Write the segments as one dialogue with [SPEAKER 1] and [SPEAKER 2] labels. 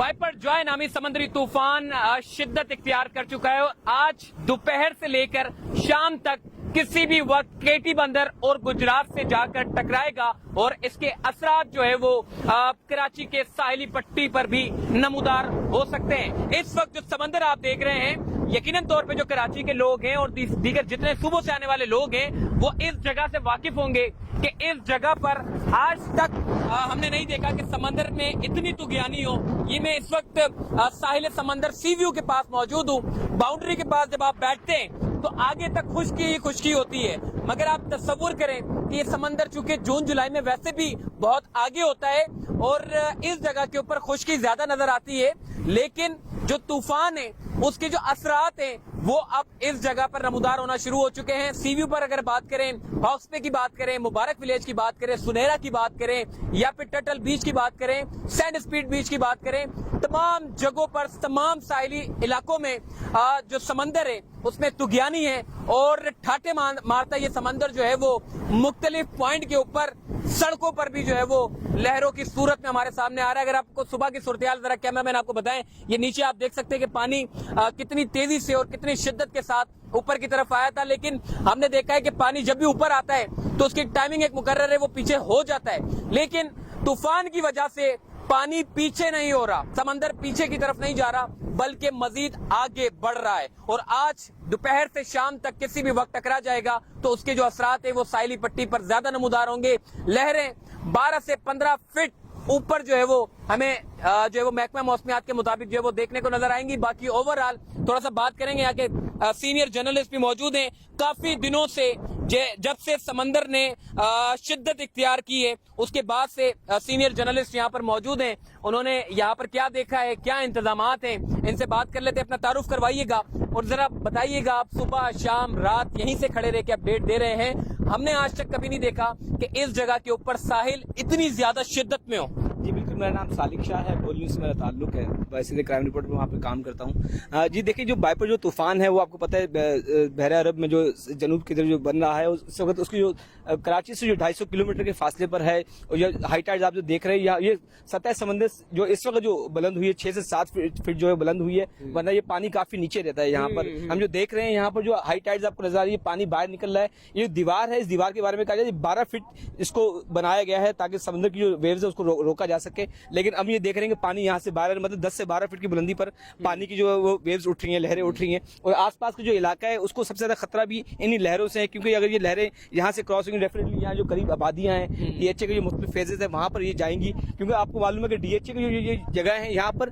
[SPEAKER 1] Wiper Joy नामी समुद्री तूफान शिद्दत इख्तियार कर चुका है और आज दोपहर से लेकर शाम तक किसी भी वक्त केटी बंदर और गुजरात से जाकर टकराएगा और इसके असरात जो है वो कराची के साहिली पट्टी पर भी नमूदार हो सकते हैं। इस वक्त जो समंदर आप देख रहे हैं, यकीनन तौर पे जो कराची के लोग हैं और दीगर जितने सूबों से आने वाले लोग हैं वो इस जगह से वाकिफ होंगे कि इस जगह पर आज तक हमने नहीं देखा कि समंदर में इतनी तुगयानी हो। ये मैं इस वक्त साहिल समंदर सी व्यू के पास मौजूद हूँ। बाउंड्री के पास जब आप बैठते हैं तो आगे तक खुश्की ही खुश्की होती है, मगर आप तस्वुर करें कि ये समंदर चूंकि जून जुलाई में वैसे भी बहुत आगे होता है और इस जगह के ऊपर खुश्की ज्यादा नजर आती है, लेकिन जो तूफान है उसके जो असरात हैं वो अब इस जगह पर नमूदार होना शुरू हो चुके हैं। सी व्यू पर अगर बात करें, हॉक्स पे की बात करें, मुबारक विलेज की बात करें, सुनहरा की बात करें या फिर टर्टल बीच की बात करें, सैंड स्पीड बीच की बात करें, तमाम जगहों पर तमाम साहिली इलाकों में जो समंदर है उसमें तुगयानी है और ठाटे मारता ये समंदर जो है वो मुख्तलिफ पॉइंट के ऊपर सड़कों पर भी जो है वो लहरों की सूरत में हमारे सामने आ रहा है। अगर आपको सुबह की सूरत-ए-हाल जरा कैमरामैन आपको बताएं, ये नीचे आप देख सकते हैं कि पानी कितनी तेजी से और कितनी शिद्दत के साथ ऊपर की तरफ आया था, लेकिन हमने देखा है कि पानी जब भी ऊपर आता है तो उसकी टाइमिंग एक मुकर्रर है, वो पीछे हो जाता है, लेकिन तूफान की वजह से पानी पीछे नहीं हो रहा, समंदर पीछे की तरफ नहीं जा रहा बल्कि मजीद आगे बढ़ रहा है और आज दोपहर से शाम तक किसी भी वक्त टकरा जाएगा तो उसके जो असरात है वो साहिली पट्टी पर ज्यादा नमूदार होंगे। लहरें 12 से 15 फीट ऊपर जो है वो हमें जो है वो महकमा मौसमियात के मुताबिक जो है वो देखने को नजर आएंगी। बाकी ओवरऑल थोड़ा सा बात करेंगे, यहाँ के सीनियर जर्नलिस्ट भी मौजूद हैं। काफी दिनों से जब से समंदर ने शिद्दत इख्तियार की है उसके बाद से सीनियर जर्नलिस्ट यहाँ पर मौजूद हैं। उन्होंने यहाँ पर क्या देखा है, क्या इंतजामात हैं, इनसे बात कर लेते हैं। अपना तारुफ करवाइएगा और जरा बताइएगा, आप सुबह शाम रात यहीं से खड़े रह के अपडेट दे रहे हैं। हमने आज तक कभी नहीं देखा कि इस जगह के ऊपर साहिल इतनी ज्यादा शिद्दत में हो।
[SPEAKER 2] जी बिल्कुल, मेरा नाम सालिक शाह है, बोल न्यूज़ से मेरा ताल्लुक है, वैसे क्राइम रिपोर्ट में वहाँ पे काम करता हूँ। जी देखिए, जो वाइपर जो तूफान है वो आपको पता है बहरा अरब में जो जनूब की तरफ जो बन रहा है उस वक्त उसकी जो कराची से जो 250 किलोमीटर के फासले पर है और ये हाई टाइड्स आप जो देख रहे हैं, ये सतह समंदर जो इस वक्त जो बुलंद हुई है 6 से 7 फीट जो है बुलंद हुई है, वरना ये पानी काफी नीचे रहता है। यहाँ पर हम जो देख रहे हैं यहाँ पर जो हाई टाइड्स आपको नजर आ रही है, पानी बाहर निकल रहा है। ये दीवार है, इस दीवार के बारे में कहा जाए 12 फीट इसको बनाया गया है ताकि समुद्र की जो वेव्स है उसको रोका जा सके, लेकिन अब ये देख रहे हैं कि पानी यहाँ से 12 मतलब 10 से 12 फीट की बुलंदी पर पानी की जो वो वेव्स उठ रही हैं, लहरें उठ रही हैं और आसपास का जो इलाका है उसको सबसे ज्यादा खतरा भी इन्हीं लहरों से है, क्योंकि अगर ये लहरें यहाँ से क्रॉस होंगी डेफिनेटली यहाँ जो करीब आबादियां हैं, डीएचए के जो मुख्तलिफ फेजेस है वहां पर ये जाएंगी, क्योंकि आपको मालूम है कि डीएचए की जो ये जगह है यहाँ पर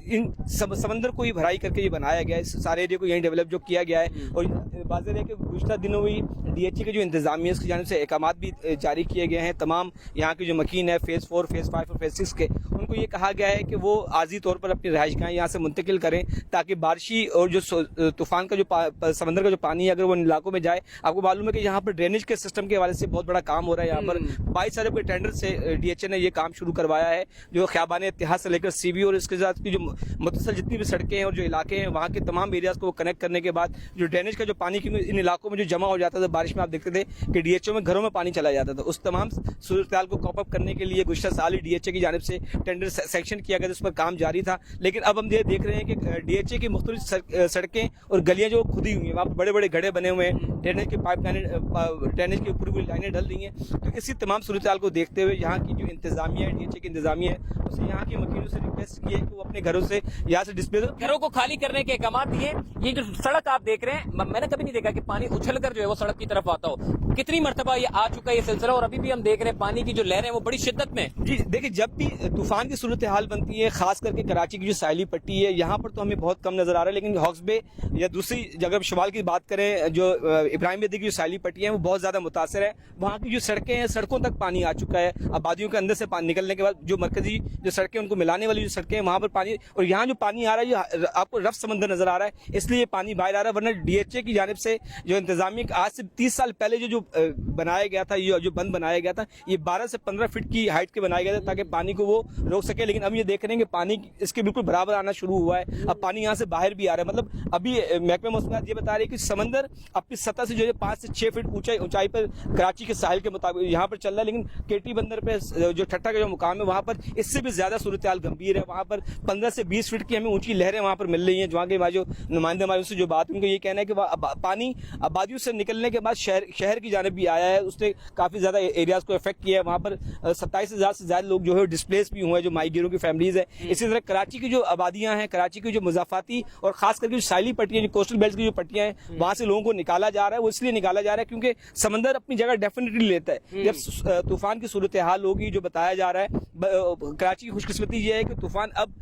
[SPEAKER 2] इन समंदर को ही भराई करके ये बनाया गया है, इस सारे एरिया को यहीं डेवलप जो किया गया है। और वाज़ेह है कि गुज़श्ता दिनों में डीएचए के जो इंतजामिया उसकी जानिब से अहकामात भी जारी किए गए हैं। तमाम यहाँ की जो मकीन है फेज़ 4, फेज़ 5 और फेज़ 6 के, उनको ये कहा गया है कि वो आर्जी तौर पर अपनी रहायशगाहें यहाँ से मुंतकिल करें ताकि बारिशी और जो तूफान का जो समंदर का जो पानी है अगर वो इन इलाकों में जाए। आपको मालूम है कि यहाँ पर ड्रेनेज के सिस्टम के हवाले से बहुत बड़ा काम हो रहा है। यहाँ पर 22 अरब के टेंडर से डीएचए ने ये काम शुरू करवाया है, जो ख्याबान इत्तेहाद से लेकर सीबी और इसके साथ की जो मुतसल जितनी भी सड़कें हैं और जो इलाके हैं वहाँ के तमाम एरियाज को कनेक्ट करने के बाद जो ड्रेनेज का जो पानी इन इलाकों में जो जमा हो जाता था बारिश में, आप देखते थे कि डीएचओ में घरों में पानी चला जाता था। उस तमाम सूरत-ए-हाल को कॉप अप करने के लिए गुज़श्ता साल डीएचए की जानिब से टेंडर सेक्शन किया गया, उस पर काम जारी था। लेकिन अब हम ये देख रहे हैं कि डीएचए की मुख्तलिफ सड़कें और गलियां जो खुदी हुई हैं, वहाँ पर बड़े बड़े गड्ढे बने हुए हैं, ड्रेनेज के पाइप ड्रेनेज की पूरी पूरी लाइनें ढल रही हैं। तो इसी तमाम सूरत-ए-हाल को देखते हुए यहाँ की जो इंतजामिया है, डीएचए की इंतजामिया है, उससे यहाँ के मकीनों से रिक्वेस्ट की है कि वो अपने घरों से यहाँ से डिस्प्ले
[SPEAKER 1] घरों को खाली करने के अहकाम दिए। ये जो सड़क आप देख रहे हैं, मैंने कभी नहीं देखा कि पानी उछलकर जो है वो सड़क की तरफ आता हो। कितनी मरतबा ये आ चुका है ये सिलसिला और अभी भी हम देख रहे हैं पानी की जो लहरें हैं वो बड़ी शिद्दत में।
[SPEAKER 2] जी देखिए, जब भी तूफान की सूरत हाल बनती है, खास करके कराची की जो साहिली पट्टी है यहाँ पर तो हमें बहुत कम नजर आ रहा है, लेकिन हॉक्स बे या दूसरी जगह शुमाल की बात करें, जो इब्राहिम बेदी की जो साहिली पट्टी है वो बहुत ज्यादा मुतासर है। वहाँ की जो सड़कें हैं, सड़कों तक पानी आ चुका है। आबादियों के अंदर से पानी निकलने के बाद जो मरकजी जो सड़कें उनको मिलाने वाली जो सड़कें हैं वहाँ पर पानी, और यहाँ जो पानी आ रहा है आपको रफ समंदर नजर आ रहा है, इसलिए पानी बाहर आ रहा है। वरना डीएचए की जानिब से जो इंतजामिया आज से 30 साल पहले जो बनाया गया था, ये जो बंद बनाया गया था, ये 12 से 15 फीट की हाइट के बनाया गया था ताकि पानी को वो रोक सके, लेकिन अब ये देख रहे हैं कि पानी इसके बिल्कुल बराबर आना शुरू हुआ है। अब पानी यहाँ से बाहर भी आ रहा है। मतलब अभी महकमा मौसमियात ये बता रही है कि समंदर अपनी सतह से जो है 5 से 6 फीट ऊंचाई पर कराची के साहिल के मुताबिक यहाँ पर चल रहा है, लेकिन केटी बंदर पे जो ठट्टा का जो मुकाम है वहाँ पर इससे भी ज्यादा सूरत हाल गंभीर है। वहाँ पर 15 से 20 फीट की हमें ऊंची लहरें वहाँ पर मिल रही हैं। वहाँ के जो नुमाइंदे हमारे उससे जो बात, उनको ये कहना है कि पानी आबादियों से निकलने के बाद शहर की जानिब भी आया है, उसने काफी ज्यादा एरियाज को इफेक्ट किया है। वहाँ पर 27,000 से ज्यादा लोग जो है डिस्प्लेस भी हुए हैं, जो माइग्रेंटों की फैमिलीज है। इसी तरह कराची की जो आबादियां हैं, कराची की जो मुजाफाती और खास करके जो साइली पट्टियां, जो कोस्टल बेल्ट की जो पट्टियां हैं, वहां से लोगों को निकाला जा रहा है। वो इसलिए निकाला जा रहा है क्योंकि समंदर अपनी जगह डेफिनेटली लेता है। जब तूफान की सूरत हाल होगी, जो बताया जा रहा है, कराची की खुशकिस्मती ये है कि तूफान अब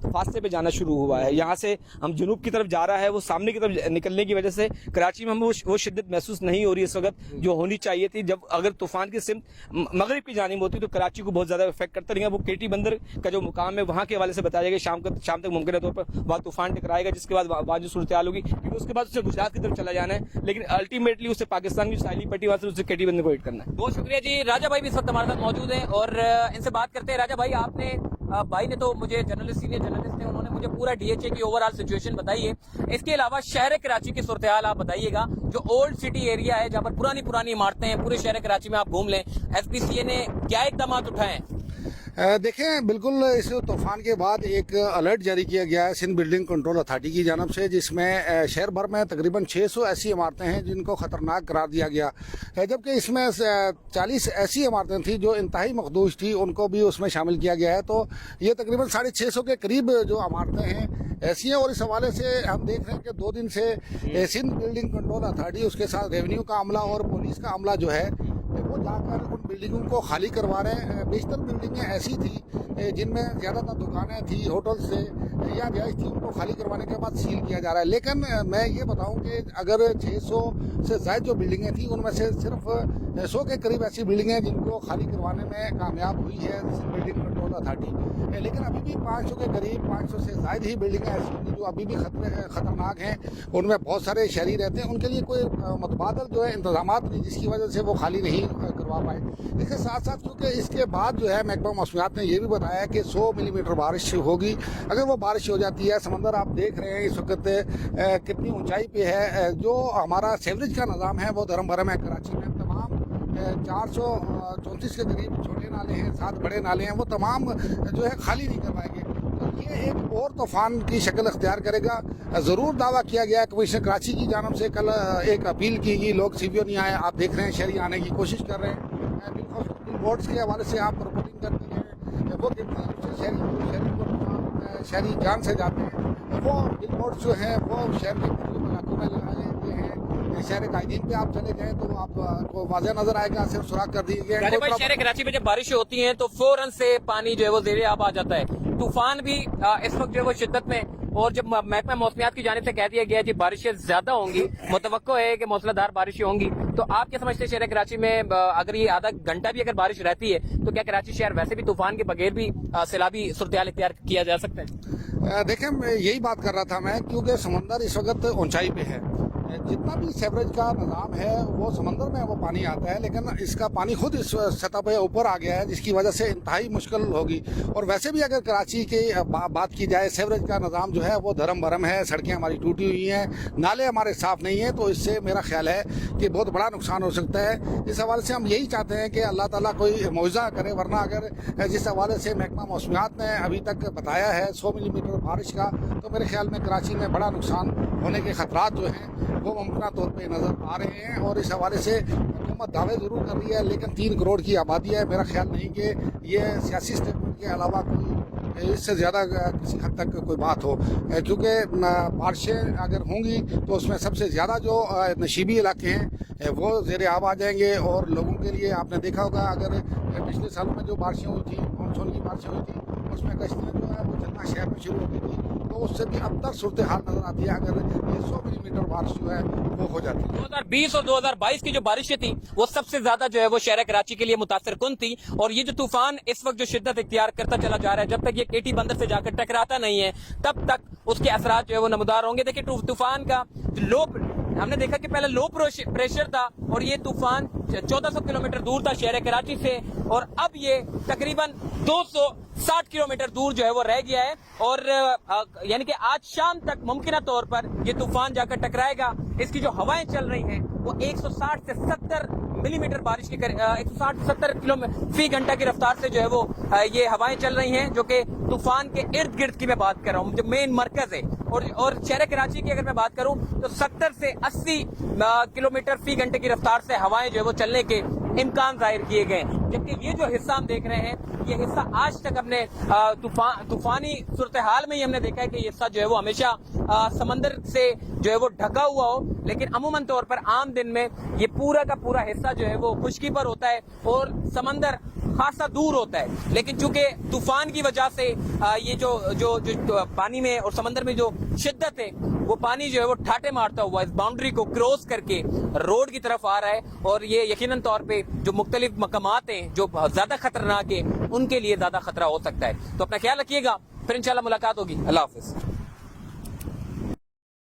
[SPEAKER 2] फासले पे जाना शुरू हुआ है। यहाँ से हम जुनूब की तरफ जा रहा है, वो सामने की तरफ निकलने की वजह से कराची में हमें वो शिद्दत महसूस नहीं हो रही इस वक्त जो होनी चाहिए थी। जब अगर तूफान की सिमत मगरिब की जानिब होती तो कराची को बहुत ज्यादा इफेक्ट करता रहेगा। वो केटी बंदर का जो मुकाम है वहाँ के हवाले से बताया जाएगा शाम तक मुमकिन तौर पर वहाँ तूफान टकराएगा, जिसके बाद वहाँ जो सूरत हाल होगी, क्योंकि उसके बाद उसे गुजरात की तरफ चला जाना है, लेकिन अल्टीमेटली उसे पाकिस्तान की साहिली पट्टी वहाँ से उसे केटी बंदर को हिट करना है।
[SPEAKER 1] बहुत शुक्रिया जी। राजा भाई भी इस वक्त हमारे साथ मौजूद हैं और इनसे बात करते हैं। राजा भाई, आपने भाई ने तो मुझे सीनियर जर्नलिस्ट हैं, उन्होंने मुझे पूरा डीएचए की ओवरऑल सिचुएशन बताई है। इसके अलावा शहर कराची की सूरत हाल आप बताइएगा, जो ओल्ड सिटी एरिया है जहाँ पर पुरानी इमारतें हैं, पूरे शहर कराची में आप घूम लें, एसपीसीए ने क्या इकदाम उठाए हैं?
[SPEAKER 3] देखें, बिल्कुल इस तूफान के बाद एक अलर्ट जारी किया गया है सिंध बिल्डिंग कंट्रोल अथॉरिटी की जानब से, जिसमें शहर भर में तकरीबन 600 ऐसी इमारतें हैं जिनको ख़तरनाक करार दिया गया है, जबकि इसमें 40 ऐसी इमारतें थी जो इंतहाई मखदूश थी, उनको भी उसमें शामिल किया गया है। तो ये तकरीबन 650 के करीब जो इमारतें हैं ऐसी हैं। और इस हवाले से हम देख रहे हैं कि 2 दिन से सिंध बिल्डिंग कंट्रोल अथॉरिटी, उसके साथ रेवेन्यू का अमला और पुलिस का अमला जो है वो जाकर उन बिल्डिंगों को खाली करवा रहे हैं। बेशतर बिल्डिंगें ऐसी थी जिनमें ज़्यादातर दुकानें थी, होटल्स थे या रिहाइश थी, उनको खाली करवाने के बाद सील किया जा रहा है। लेकिन मैं ये बताऊं कि अगर 600 से ज़्यादा जो बिल्डिंगें थी उनमें से सिर्फ 100 के करीब ऐसी बिल्डिंगें जिनको खाली करवाने में कामयाब हुई है बिल्डिंग कंट्रोल अथॉरिटी, लेकिन अभी भी 500 के करीब 500 से ज़्यादा ही बिल्डिंगें ऐसी होंगी जो अभी भी खतरनाक हैं। उनमें बहुत सारे शहरी रहते हैं, उनके लिए कोई मुतबादल जो है इंतजाम नहीं, जिसकी वजह से वो खाली नहीं करवा पाए। इसके साथ साथ क्योंकि इसके बाद जो है महकमा मौसमियात ने यह भी बताया कि 100 मिलीमीटर बारिश होगी। अगर वो बारिश हो जाती है, समंदर आप देख रहे हैं इस वक्त कितनी ऊंचाई पे है, जो हमारा सीवरेज का निज़ाम है वो धर्म भरम है। कराची में तमाम 434 के करीब छोटे नाले हैं, 7 बड़े नाले हैं, वो तमाम जो है खाली नहीं करवाएंगे। तो ये एक और तूफान की शक्ल अख्तियार करेगा। ज़रूर दावा किया गया कमिश्नर कराची की जानब से, कल एक अपील की गई, लोग सीवीओ नहीं आए, आप देख रहे हैं शहरी आने की कोशिश कर रहे हैं। बिल बोर्ड्स के हवाले से आप रिपोर्टिंग करते हैं, वो शहरी जान से जाते हैं, वो बिल बोर्ड्स जो हैं वो शहर के इलाकों में लगाए हुए हैं। शहर कायदीन पे आप चले गए तो आपको वाज़ेह नजर आएगा, सिर्फ सुराख कर दिए गए।
[SPEAKER 1] शहर कराची में जब बारिशें होती हैं तो फौरन से पानी जो है वो ज़ेरे आब आ जाता है। तूफान भी इस वक्त जो है वो शिद्दत में, और जब महकमा मौसमियात की जानिब से कह दिया गया है कि बारिशें ज्यादा होंगी, मुतवक्को है कि मूसलाधार बारिशें होंगी, तो आप क्या समझते हैं शहर कराची में अगर ये आधा घंटा भी अगर बारिश रहती है तो क्या कराची शहर वैसे भी तूफान के बगैर भी सैलाबी सूरत हाल इख्तियार किया जा सकता है?
[SPEAKER 3] देखें, यही बात कर रहा था मैं, क्योंकि समंदर इस वक्त ऊंचाई पे है। जितना भी सीवरेज का निज़ाम है वो समंदर में वो पानी आता है, लेकिन इसका पानी खुद इस सतह पे ऊपर आ गया है, जिसकी वजह से इंतहाई मुश्किल होगी। और वैसे भी अगर कराची की बात की जाए, सीवरेज का निज़ाम जो है वो धर्म भरम है, सड़कें हमारी टूटी हुई हैं, नाले हमारे साफ नहीं हैं, तो इससे मेरा ख्याल है कि बहुत बड़ा नुकसान हो सकता है। इस हवाले से हम यही चाहते हैं कि अल्लाह ताला कोई मौज़ा करे, वरना अगर जिस हवाले से महकमा मौसमियात ने अभी तक बताया है 100 मिलीमीटर बारिश का, तो मेरे ख्याल में कराची में बड़ा नुकसान होने के खतरात जो हैं वो मुमकिन तौर पे नज़र आ रहे हैं। और इस हवाले से हुकूमत दावे ज़रूर कर रही है, लेकिन 3 करोड़ की आबादी है। मेरा ख्याल नहीं कि ये सियासी स्टेटमेंट के अलावा कोई इससे ज़्यादा किसी हद तक कोई बात हो, क्योंकि बारिशें अगर होंगी तो उसमें सबसे ज़्यादा जो नशीबी इलाके हैं वो ज़ेरे आब आ जाएंगे। और लोगों के लिए आपने देखा होगा, अगर पिछले सालों में जो बारिशें हुई थी, मानसून की बारिशें हुई थी, उसमें कश्तियाँ जो है वो चलना शहर में शुरू हो गई थी, तो उससे भी अब तक सूरत हाल नजर आती है अगर 100 मिलीमीटर बारिश जो है वो हो जाती है।
[SPEAKER 1] 2020 और 2022 की जो बारिशें थी वो सबसे ज्यादा जो है वो शहर कराची के लिए मुतासर कुन थी। और ये जो तूफान इस वक्त जो शिद्दत इख्तियार करता चला जा रहा है, जब तक ये केटी बंदर से जाकर टकराता नहीं है तब तक उसके असरात जो है वो नमदार होंगे। देखिए, तूफान का लो ہم نے دیکھا کہ پہلے لو پریشر تھا اور یہ طوفان 1400 کلومیٹر دور تھا شہر کراچی سے, اور اب یہ تقریباً 260 کلومیٹر دور جو ہے وہ رہ گیا ہے, اور یعنی کہ آج شام تک ممکنہ طور پر یہ طوفان جا کر ٹکرائے گا. اس کی جو ہوائیں چل رہی ہیں وہ 160 سے 70 ملی میٹر بارش کی 160 سے 70 کلومیٹر فی گھنٹہ کی رفتار سے جو ہے وہ یہ ہوائیں چل رہی ہیں, جو کہ طوفان کے ارد گرد کی میں بات کر رہا ہوں, جو مین مرکز ہے. اور شہر کراچی کی اگر میں بات کروں تو 70 سے 80 کلومیٹر فی گھنٹے کی رفتار سے ہوائیں جو ہے وہ چلنے کے امکان ظاہر کیے گئے ہیں. جبکہ یہ جو حصہ ہم دیکھ رہے ہیں, یہ حصہ آج تک اپنے طوفانی صورتحال میں ہی ہم نے دیکھا ہے کہ یہ حصہ جو ہے وہ ہمیشہ سمندر سے جو ہے وہ ڈھکا ہوا ہو, لیکن عموماً طور پر عام دن میں یہ پورا کا پورا حصہ جو ہے وہ خشکی پر ہوتا ہے اور سمندر خاصا دور ہوتا ہے. لیکن چونکہ طوفان کی وجہ سے یہ جو پانی میں اور سمندر میں جو شدت ہے, وہ پانی جو ہے وہ ٹھاٹے مارتا ہوا اس باؤنڈری کو کراس کر کے روڈ کی طرف آ رہا ہے, اور یہ یقیناً طور پہ جو مختلف مقامات ہیں جو زیادہ خطرناک ہیں ان کے لیے زیادہ خطرہ ہو سکتا ہے. تو اپنا خیال رکھیے گا, پھر انشاءاللہ ملاقات ہوگی. اللہ حافظ.